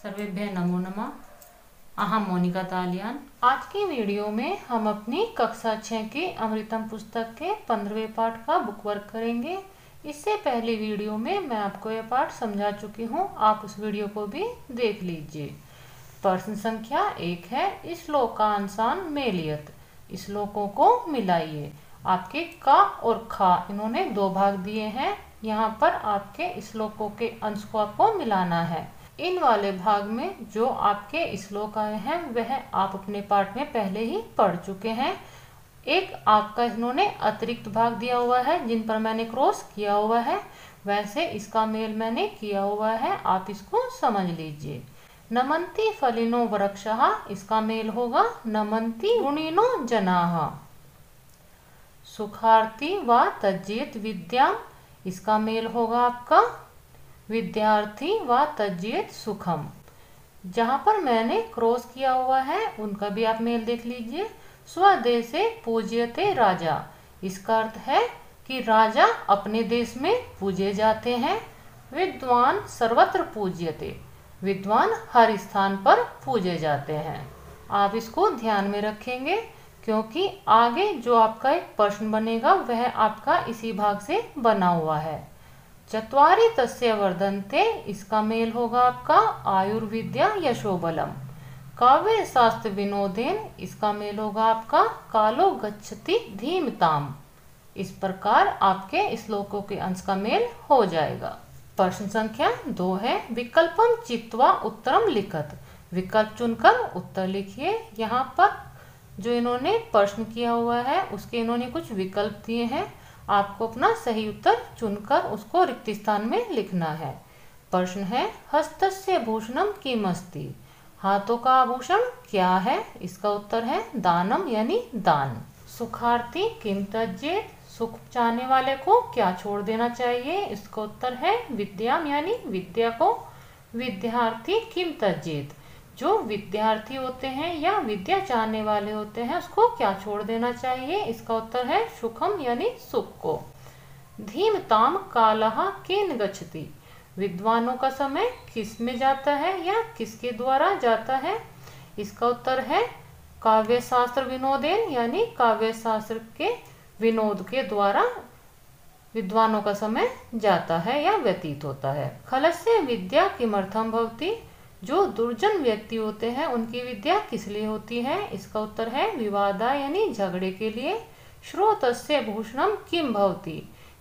सर्वेभ्यः नमो नमः। अहम मोनिका तालियान। आज की वीडियो में हम अपनी कक्षा 6 की अमृतम पुस्तक के 15वें पाठ का बुक वर्क करेंगे। इससे पहले वीडियो में मैं आपको यह पाठ समझा चुकी हूँ, आप उस वीडियो को भी देख लीजिए। प्रश्न संख्या 1 है, श्लोकांशान मेलियत। श्लोकों को मिलाइए। आपके का और खा इन्होंने दो भाग दिए हैं। यहाँ पर आपके श्लोकों के अंश को आपको मिलाना है। इन वाले भाग में जो आपके श्लोक आए हैं वह आप अपने पाठ में पहले ही पढ़ चुके हैं। एक आपका इन्होंने अतिरिक्त भाग दिया हुआ है जिन पर मैंने क्रॉस किया हुआ है, वैसे इसका मेल मैंने किया हुआ है, आप इसको समझ लीजिए। नमन्ति फलिनो वृक्षः, इसका मेल होगा नमन्ति गुणिनो जनाः। सुखार्थी व त्यजेत विद्याम, इसका मेल होगा आपका विद्यार्थी व त्यजेत सुखम। जहाँ पर मैंने क्रॉस किया हुआ है उनका भी आप मेल देख लीजिए। स्वदेशे पूज्यते राजा, इसका अर्थ है कि राजा अपने देश में पूजे जाते हैं। विद्वान सर्वत्र पूज्यते, विद्वान हर स्थान पर पूजे जाते हैं। आप इसको ध्यान में रखेंगे क्योंकि आगे जो आपका एक प्रश्न बनेगा वह आपका इसी भाग से बना हुआ है। चत्वारि तस्य वर्धन्ते, इसका मेल होगा आपका आयुर्विद्या यशोबलम। काव्य शास्त्र विनोदेन, इसका मेल होगा आपका कालो गच्छति धीमताम। इस प्रकार आपके श्लोकों के अंश का मेल हो जाएगा। प्रश्न संख्या 2 है, विकल्पम चित्वा उत्तरम लिखत। विकल्प चुनकर उत्तर लिखिए। यहाँ पर जो इन्होंने प्रश्न किया हुआ है उसके इन्होंने कुछ विकल्प दिए हैं, आपको अपना सही उत्तर चुनकर उसको रिक्त स्थान में लिखना है। प्रश्न है, हस्तस्य भूषणम किमस्ति, हाथों का आभूषण क्या है? इसका उत्तर है दानम यानी दान। सुखार्थी किम त्यजेत, सुख चाहने वाले को क्या छोड़ देना चाहिए? इसका उत्तर है विद्याम यानी विद्या को। विद्यार्थी किम त्यजेत, जो विद्यार्थी होते हैं या विद्या चाहने वाले होते हैं उसको क्या छोड़ देना चाहिए? इसका उत्तर है सुखम यानी सुख को। धीमताम कालः केन गच्छति, विद्वानों का समय किस में जाता है या किसके द्वारा जाता है? इसका उत्तर है काव्य शास्त्र विनोदेन, यानी काव्य शास्त्र के विनोद के द्वारा विद्वानों का समय जाता है या व्यतीत होता है। खलस्य विद्या किमर्थम भवति, जो दुर्जन व्यक्ति होते हैं उनकी विद्या किस लिए होती है? इसका उत्तर है विवादा यानी झगड़े के लिए। श्रोतस्य भूषणम किम भवति,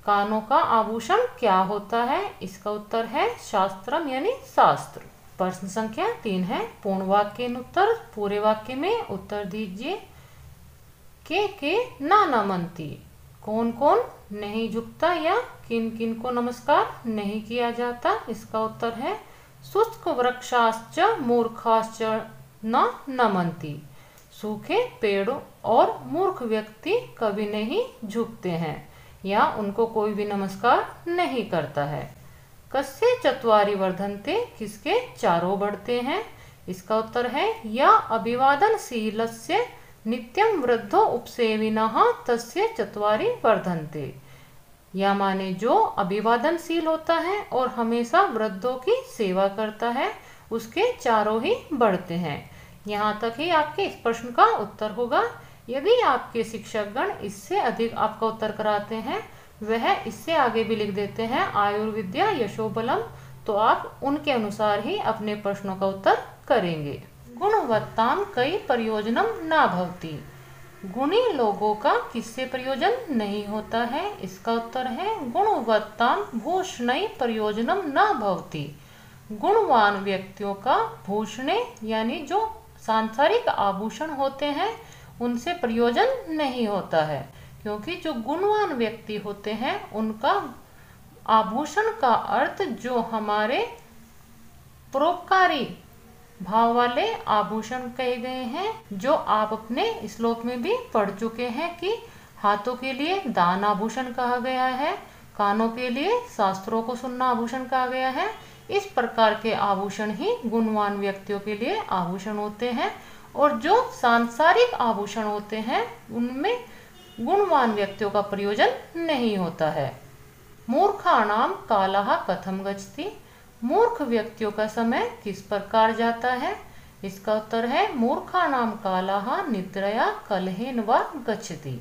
कानों का आभूषण क्या होता है? इसका उत्तर है शास्त्रम यानी शास्त्र। प्रश्न संख्या 3 है, पूर्ण वाक्य उत्तर, पूरे वाक्य में उत्तर दीजिए। के ना नमन्ति, कौन कौन नहीं झुकता या किन किन को नमस्कार नहीं किया जाता? इसका उत्तर है शुष्क वृक्षाश्च मूर्खाश्च न नमन्ति, सूखे पेड़ों और मूर्ख व्यक्ति कभी नहीं झुकते हैं या उनको कोई भी नमस्कार नहीं करता है। कस्य चत्वारि वर्धन्ते, किसके चारों बढ़ते हैं? इसका उत्तर है या अभिवादनशीलस्य नित्यं वृद्धो उपसेविनः तस्य चत्वारि वर्धन्ते, या माने जो अभिवादनशील होता है और हमेशा वृद्धों की सेवा करता है उसके चारों ही बढ़ते हैं। यहाँ तक ही आपके इस प्रश्न का उत्तर होगा। यदि आपके शिक्षकगण इससे अधिक आपका उत्तर कराते हैं, वह इससे आगे भी लिख देते हैं आयुर्विद्या यशोबलम, तो आप उनके अनुसार ही अपने प्रश्नों का उत्तर करेंगे। गुणवत्ताम कई प्रयोजनम न भवति, गुणी लोगों का किससे प्रयोजन नहीं होता है? इसका उत्तर है गुणवत्ताम भूषणै प्रयोजनम न भवति, गुणवान व्यक्तियों का भूषणे यानी जो सांसारिक आभूषण होते हैं उनसे प्रयोजन नहीं होता है, क्योंकि जो गुणवान व्यक्ति होते हैं उनका आभूषण का अर्थ जो हमारे परोपकारी भाव वाले आभूषण कहे गए हैं, जो आप अपने श्लोक में भी पढ़ चुके हैं कि हाथों के लिए दान आभूषण कहा गया है, कानों के लिए शास्त्रों को सुनना आभूषण कहा गया है। इस प्रकार के आभूषण ही गुणवान व्यक्तियों के लिए आभूषण होते हैं, और जो सांसारिक आभूषण होते हैं उनमें गुणवान व्यक्तियों का प्रयोजन नहीं होता है। मूर्खाणाम कालः कथम गच्छति, मूर्ख व्यक्तियों का समय किस प्रकार जाता है? इसका उत्तर है मूर्खाणाम कालः निद्रया कलहेन वा गच्छति।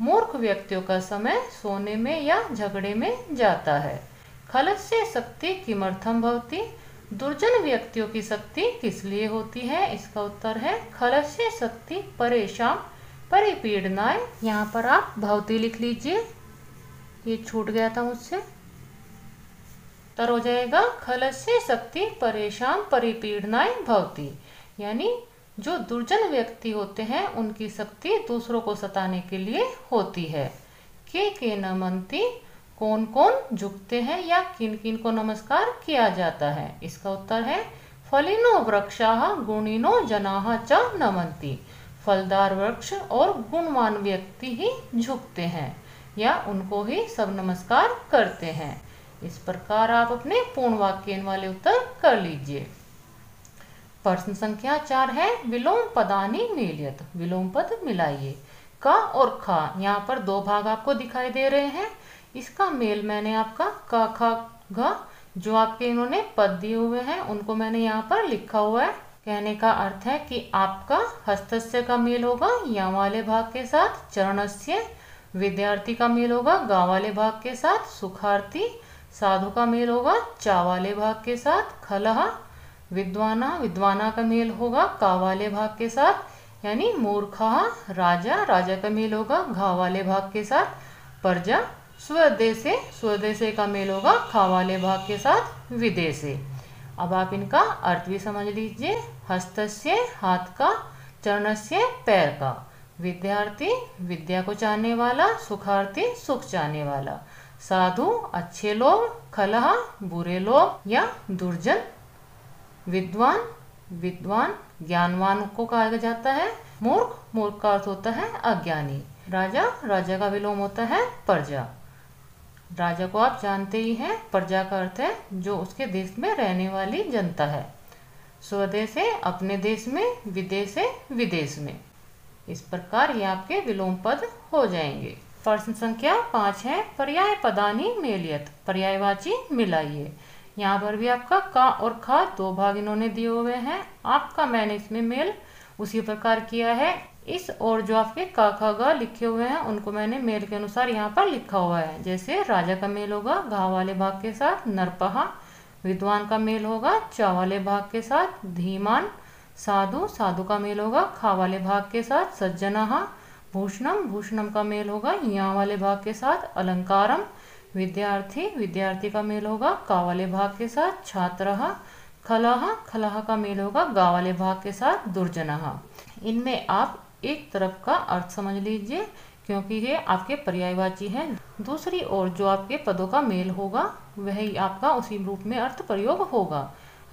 मूर्ख व्यक्तियों का समय सोने में या झगड़े में जाता है। खलस्य शक्ति किमर्थम भवति? दुर्जन व्यक्तियों की शक्ति किस लिए होती है? इसका उत्तर है खलस्य शक्ति परेशान परिपीड़नाय। यहाँ पर आप भवती लिख लीजिए, ये छूट गया था मुझसे, तर हो जाएगा खलस्य शक्ति परेशान परिपीड़नाय भवती। यानी जो दुर्जन व्यक्ति होते हैं उनकी शक्ति दूसरों को सताने के लिए होती है। के नमन्ति, कौन कौन झुकते हैं या किन किन को नमस्कार किया जाता है? इसका उत्तर है फलिनो वृक्षाः गुणिनो जनाः च नमन्ति। फलदार वृक्ष और गुणवान व्यक्ति ही झुकते हैं या उनको ही सब नमस्कार करते हैं। इस प्रकार आप अपने पूर्ण वाक्य वाले उत्तर कर लीजिए। प्रश्न संख्या 4 है विलोम पदानि मेलयत। विलोम पद मिलाइए। का और खा, यहाँ पर दो भाग आपको दिखाई दे रहे हैं। इसका मेल मैंने आपका का खा घा जो आपके इन्होंने पद दिए हुए हैं उनको मैंने यहाँ पर लिखा हुआ है। कहने का अर्थ है कि आपका हस्तस्य का मेल होगा या वाले भाग के साथ, चरणस्य विद्यार्थी का मेल होगा गा वाले भाग के साथ, सुखार्थी साधु का मेल होगा चा वाले भाग के साथ, खलह विद्वाना का मेल होगा का वाले भाग के साथ, यानी मूर्खा राजा का मेल होगा घा वाले भाग के साथ, प्रजा स्वदेशे का मेल होगा खा वाले भाग के साथ, विदेशे। अब आप इनका अर्थ भी समझ लीजिए। हस्तस्य हाथ का, चरणस्य पैर का, विद्यार्थी विद्या को चाहने वाला, सुखार्थी सुख चाहने वाला, साधु अच्छे लोग, खलह बुरे लोग या दुर्जन, विद्वान ज्ञानवान को कहा जाता है, मूर्ख का अर्थ होता है अज्ञानी, राजा का विलोम होता है प्रजा। राजा को आप जानते ही हैं, प्रजा का अर्थ है जो उसके देश में रहने वाली जनता है। स्वदेशे अपने देश में, विदेशे विदेश में। इस प्रकार ये आपके विलोम पद हो जाएंगे। प्रश्न संख्या 5 है पर्याय पदानि मेलयत। पर्यायवाची मिलाइए। यहाँ पर भी आपका का और खा दो भाग इन्होंने दिए हुए हैं। आपका मैंने इसमें मेल उसी प्रकार किया है। इस और जो आपके का खा गा लिखे हुए हैं उनको मैंने मेल के अनुसार यहाँ पर लिखा हुआ है। जैसे राजा का मेल होगा घा वाले भाग के साथ, नरपहा विद्वान का मेल होगा चा वाले भाग के साथ, धीमान साधु का मेल होगा खा वाले भाग के साथ, सज्जनः भूषणम का मेल होगा या वाले भाग के साथ, अलंकारम विद्यार्थी का मेल होगा का वाले भाग के साथ, छात्रः खलह का मेल होगा गा वाले भाग के साथ, दुर्जनः। इनमें आप एक तरफ का अर्थ समझ लीजिए क्योंकि ये आपके पर्यायवाची हैं। दूसरी ओर जो आपके पदों का मेल होगा वही आपका उसी रूप में अर्थ प्रयोग होगा।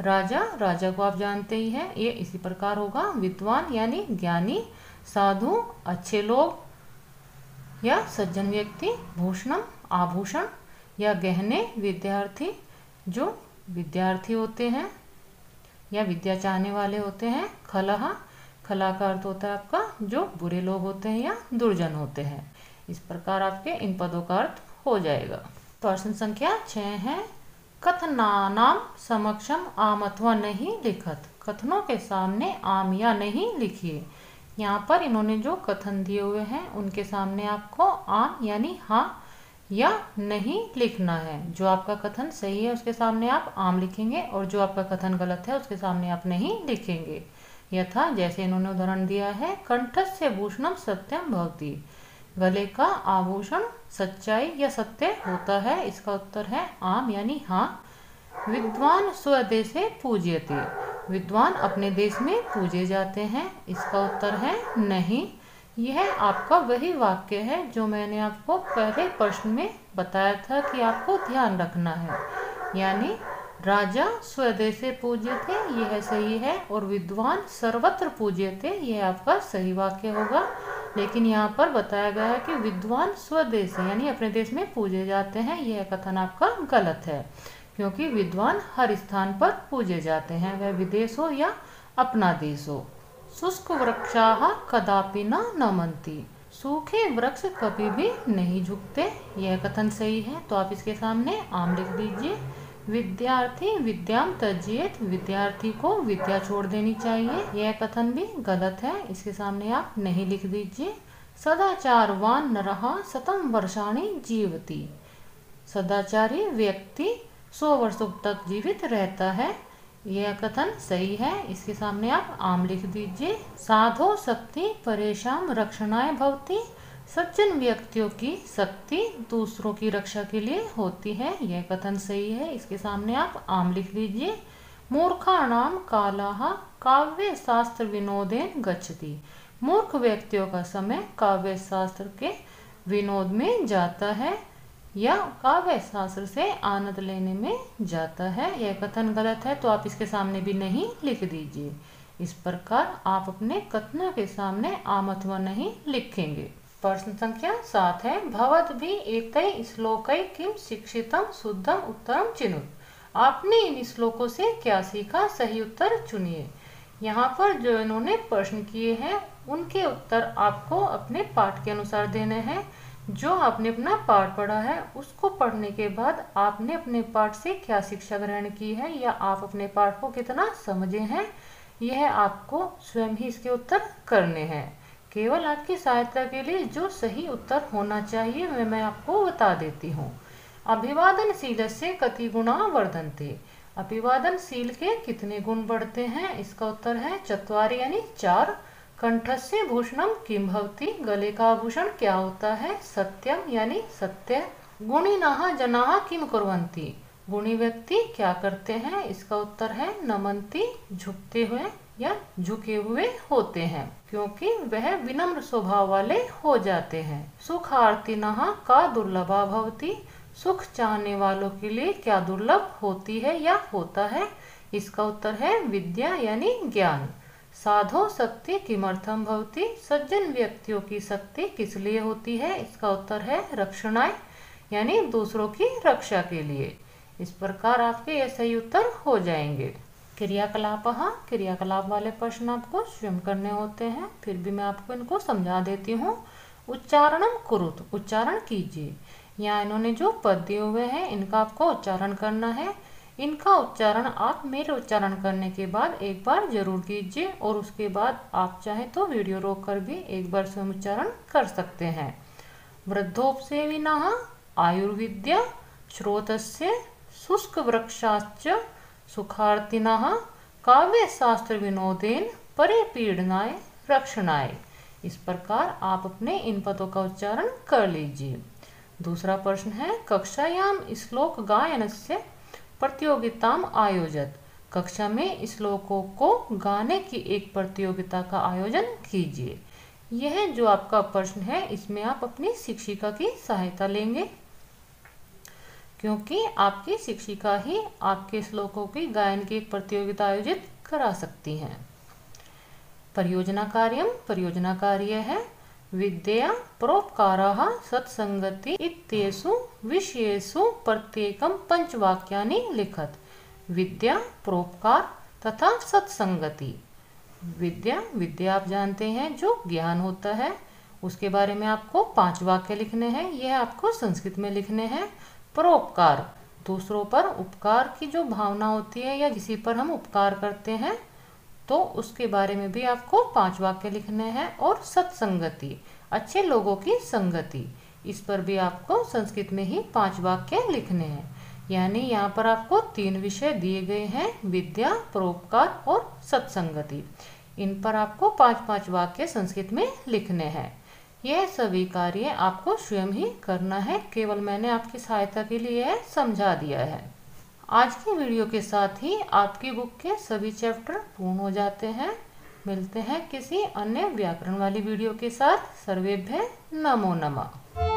राजा को आप जानते ही हैं, ये इसी प्रकार होगा। विद्वान यानी ज्ञानी, साधु अच्छे लोग या सज्जन व्यक्ति, भूषणम आभूषण या गहने, विद्यार्थी जो विद्यार्थी होते हैं या विद्या चाहने वाले होते हैं, खला का अर्थ होता है आपका जो बुरे लोग होते हैं या दुर्जन होते हैं। इस प्रकार आपके इन पदों का अर्थ हो जाएगा। प्रश्न संख्या 6 है कथनानाम समक्षम आम अथवा नहीं लिखत। कथनों के सामने आम या नहीं लिखिए। यहाँ पर इन्होंने जो कथन दिए हुए हैं उनके सामने आपको आम यानी हाँ या नहीं लिखना है। जो आपका कथन सही है उसके सामने आप आम लिखेंगे और जो आपका कथन गलत है उसके सामने आप नहीं लिखेंगे। यथा जैसे इन्होंने उदाहरण दिया है कंठस्य भूषणम सत्यम भवति। गले का आभूषण सच्चाई या सत्य होता है। इसका उत्तर है आम यानी हाँ। विद्वान स्वदेशे पूज्यते। विद्वान अपने देश में पूजे जाते हैं। इसका उत्तर है नहीं। यह आपका वही वाक्य है जो मैंने आपको पहले प्रश्न में बताया था कि आपको ध्यान रखना है। यानी राजा स्वदेशे पूज्यते यह सही है और विद्वान सर्वत्र पूज्यते यह आपका सही वाक्य होगा। लेकिन यहाँ पर बताया गया है कि विद्वान स्वदेश यानी अपने देश में पूजे जाते हैं, यह कथन आपका गलत है क्योंकि विद्वान हर स्थान पर पूजे जाते हैं, वह विदेश हो या अपना देश हो। शुष्क वृक्षाः कदापि न नमन्ति। सूखे वृक्ष कभी भी नहीं झुकते, यह कथन सही है तो आप इसके सामने आम लिख दीजिए विद्यार्थी विद्याम त्यजेत, विद्यार्थी को विद्या छोड़ देनी चाहिए। यह कथन भी गलत है, इसके सामने आप नहीं लिख दीजिए। सदाचारवान नरः शतं वर्षाणि जीवति, सदाचारी व्यक्ति 100 वर्षों तक जीवित रहता है। यह कथन सही है, इसके सामने आप आम लिख दीजिए। साधो शक्ति परेशान रक्षणाय भवति, सज्जन व्यक्तियों की शक्ति दूसरों की रक्षा के लिए होती है। यह कथन सही है, इसके सामने आप आम लिख लीजिए। मूर्खाणाम कालः काव्य शास्त्र विनोदेन गच्छति, मूर्ख व्यक्तियों का समय काव्य शास्त्र के विनोद में जाता है या काव्य शास्त्र से आनंद लेने में जाता है। यह कथन गलत है, तो आप इसके सामने भी नहीं लिख दीजिए। इस प्रकार आप अपने कथनों के सामने आम अथवा नहीं लिखेंगे। प्रश्न संख्या 7 है, भवद्भि एतै श्लोकै किम शिक्षितम शुद्धम उत्तरम चिनुत, आपने इन श्लोकों से क्या सीखा, सही उत्तर चुनिए। यहाँ पर जो इन्होंने प्रश्न किए हैं उनके उत्तर आपको अपने पाठ के अनुसार देने हैं। जो आपने अपना पाठ पढ़ा है उसको पढ़ने के बाद आपने अपने पाठ से क्या शिक्षा ग्रहण की है या आप अपने पाठ को कितना समझे हैं, यह आपको स्वयं ही इसके उत्तर करने हैं। केवल आपकी सहायता के लिए जो सही उत्तर होना चाहिए वह मैं आपको बता देती हूँ। अभिवादनशीलस्य कति गुणा वर्धन्ते, अभिवादनशील के कितने गुण बढ़ते हैं, इसका उत्तर है 4 यानी 4। कंठस्य भूषणम किम भवति, गले का आभूषण क्या होता है, सत्यम यानी सत्य। गुणिनः जनाः किम कुर्वन्ति, गुणी व्यक्ति क्या करते हैं, इसका उत्तर है नमन्ति, झुकते हुए या झुके हुए होते हैं, क्योंकि वह विनम्र स्वभाव वाले हो जाते हैं। सुखार्थिनः का दुर्लभा भवति, सुख चाहने वालों के लिए क्या दुर्लभ होती है या होता है, इसका उत्तर है विद्या यानी ज्ञान। साधो शक्ति किमर्थम भवति, सज्जन व्यक्तियों की शक्ति किस लिए होती है, इसका उत्तर है रक्षणाय यानी दूसरों की रक्षा के लिए। इस प्रकार आपके ये सही उत्तर हो जाएंगे। क्रियाकलापः, क्रियाकलाप वाले प्रश्न आपको स्वयं करने होते हैं, फिर भी मैं आपको इनको समझा देती हूँ। उच्चारणम कुरुत, उच्चारण कीजिए। यहाँ इन्होंने जो पद दिए हुए हैं इनका आपको उच्चारण करना है। इनका उच्चारण आप मेरे उच्चारण करने के बाद एक बार जरूर कीजिए और उसके बाद आप चाहे तो वीडियो रोक कर भी एक बार स्वयं उच्चारण कर सकते हैं। वृद्धोपसेविनः आयुर्विद्या, श्रोतस्य शुष्क वृक्षाश्च, सुखार्थिनः काव्य शास्त्र विनोदेन परिपीडनाय रक्षणाय। इस प्रकार आप अपने इन पदों का उच्चारण कर लीजिए। दूसरा प्रश्न है, कक्षायाम श्लोक गायनस्य प्रतियोगिताम आयोजत, कक्षा में श्लोकों को गाने की एक प्रतियोगिता का आयोजन कीजिए। यह जो आपका प्रश्न है इसमें आप अपनी शिक्षिका की सहायता लेंगे, क्योंकि आपकी शिक्षिका ही आपके श्लोकों की गायन की एक प्रतियोगिता आयोजित करा सकती हैं। परियोजना कार्यम, परियोजना कार्य है विद्या परोपकारः सत्संगति इत्येषु विषयेषु प्रत्येकम 5 वाक्यानि लिखत। विद्या, परोपकार तथा सत्संगति। विद्या, विद्या आप जानते हैं जो ज्ञान होता है, उसके बारे में आपको 5 वाक्य लिखने हैं, यह आपको संस्कृत में लिखने हैं। परोपकार, दूसरों पर उपकार की जो भावना होती है या किसी पर हम उपकार करते हैं तो उसके बारे में भी आपको 5 वाक्य लिखने हैं। और सत्संगति, अच्छे लोगों की संगति, इस पर भी आपको संस्कृत में ही 5 वाक्य लिखने हैं। यानी यहाँ पर आपको 3 विषय दिए गए हैं, विद्या, परोपकार और सत्संगति। इन पर आपको 5-5 वाक्य संस्कृत में लिखने हैं। यह सभी कार्य आपको स्वयं ही करना है, केवल मैंने आपकी सहायता के लिए समझा दिया है। आज की वीडियो के साथ ही आपकी बुक के सभी चैप्टर पूर्ण हो जाते हैं। मिलते हैं किसी अन्य व्याकरण वाली वीडियो के साथ। सर्वेभ्यः नमो नमः।